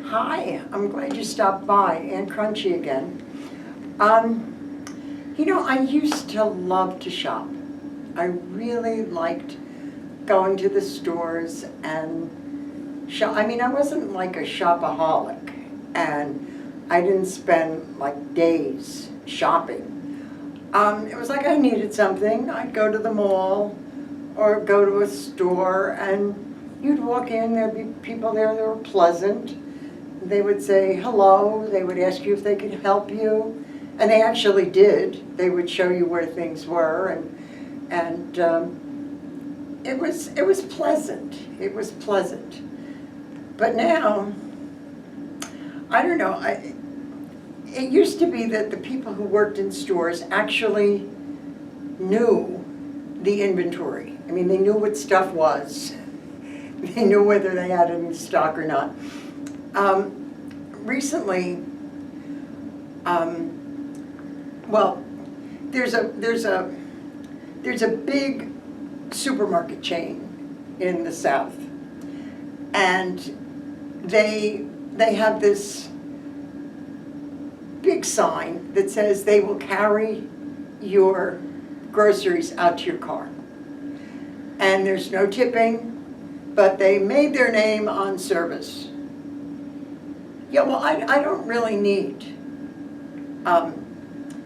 Hi, I'm glad you stopped by. And Crunchie again. I used to love to shop. I really liked going to the stores and shop. I mean, I wasn't like a shopaholic, and I didn't spend like days shopping. It was like I needed something. I'd go to the mall or go to a store, and you'd walk in, there'd be people there that were pleasant. They would say hello, they would ask you if they could help you, and they actually did. They would show you where things were, and it was pleasant. It was pleasant. But now, I don't know. It used to be that the people who worked in stores actually knew the inventory. I mean, they knew what stuff was. They knew whether they had it in stock or not. Recently, well, there's a big supermarket chain in the South, and they have this big sign that says they will carry your groceries out to your car. And there's no tipping, but they made their name on service. Yeah, well, I don't really need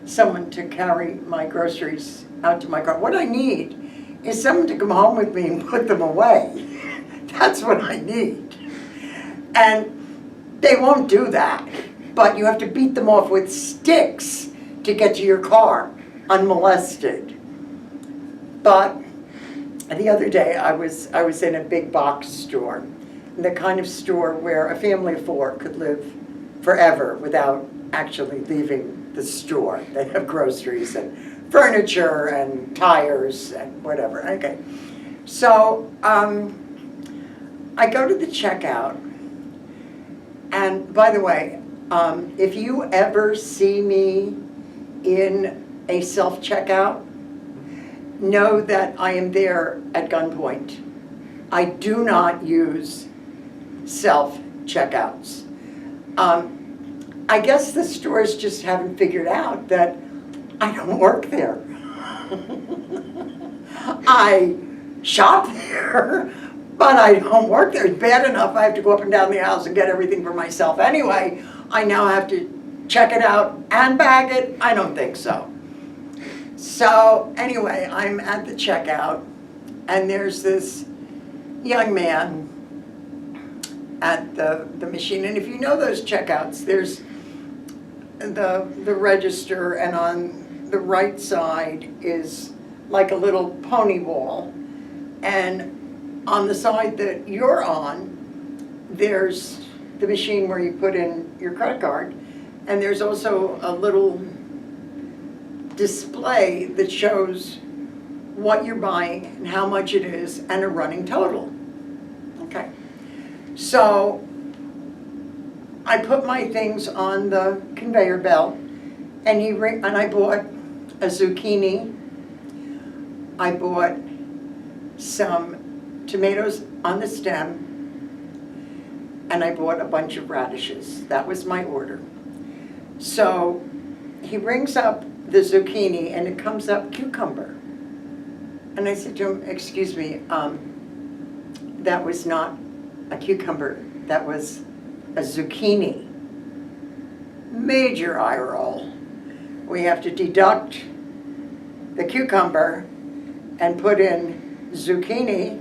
someone to carry my groceries out to my car. What I need is someone to come home with me and put them away. That's what I need. And they won't do that, but you have to beat them off with sticks to get to your car unmolested. But the other day I was in a big box store, the kind of store where a family of four could live forever without actually leaving the store. They have groceries and furniture and tires and whatever. Okay, so I go to the checkout, and by the way, if you ever see me in a self-checkout, know that I am there at gunpoint. I do not use self-checkouts. I guess the stores just haven't figured out that I don't work there. I shop there, but I don't work there. It's bad enough I have to go up and down the aisles and get everything for myself anyway. I now have to check it out and bag it? I don't think so. So anyway, I'm at the checkout, and there's this young man at the machine. And if you know those checkouts, there's the register, and on the right side is like a little pony wall. And on the side that you're on, there's the machine where you put in your credit card. And there's also a little display that shows what you're buying and how much it is and a running total. Okay. So I put my things on the conveyor belt, and I bought a zucchini. I bought some tomatoes on the stem, and I bought a bunch of radishes. That was my order. So he rings up the zucchini, and it comes up cucumber. And I said to him, excuse me, that was not a cucumber, that was a zucchini. Major eye roll. We have to deduct the cucumber and put in zucchini.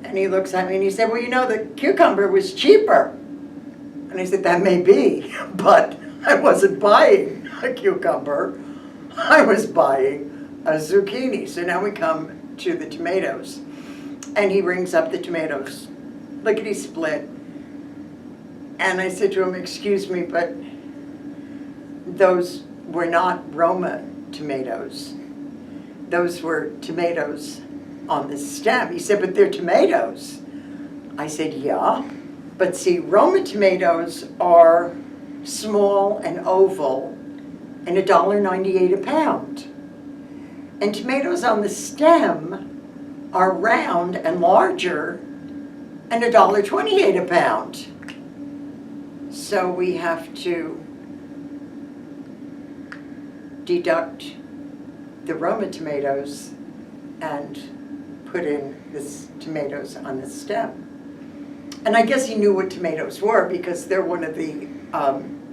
And he looks at me and he said, well, you know, the cucumber was cheaper. And I said, that may be, but I wasn't buying a cucumber. I was buying a zucchini. So now we come to the tomatoes. And he rings up the tomatoes, lickety split. And I said to him, excuse me, but those were not Roma tomatoes. Those were tomatoes on the stem. He said, but they're tomatoes. I said, yeah, but see, Roma tomatoes are small and oval and $1.98 a pound. And tomatoes on the stem are round and larger and $1.28 a pound. So we have to deduct the Roma tomatoes and put in this tomatoes on the stem. And I guess he knew what tomatoes were because they're one of the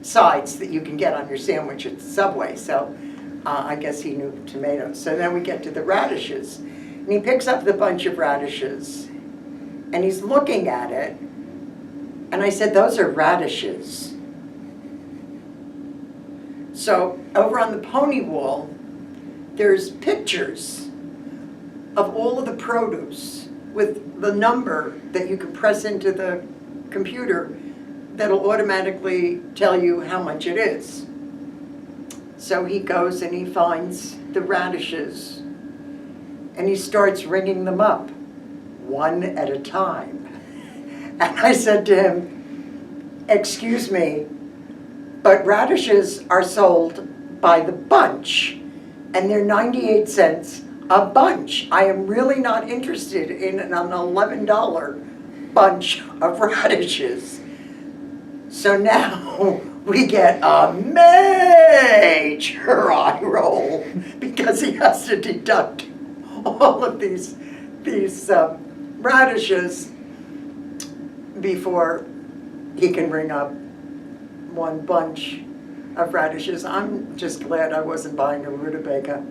sides that you can get on your sandwich at the Subway. So I guess he knew tomatoes. So then we get to the radishes. And he picks up the bunch of radishes and he's looking at it. And I said, those are radishes. So over on the pony wall, there's pictures of all of the produce with the number that you can press into the computer that'll automatically tell you how much it is. So he goes and he finds the radishes and he starts ringing them up one at a time. And I said to him, excuse me, but radishes are sold by the bunch and they're 98 cents a bunch. I am really not interested in an $11 bunch of radishes. So now we get a major eye roll because he has to deduct all of these radishes before he can ring up one bunch of radishes. I'm just glad I wasn't buying a rutabaga.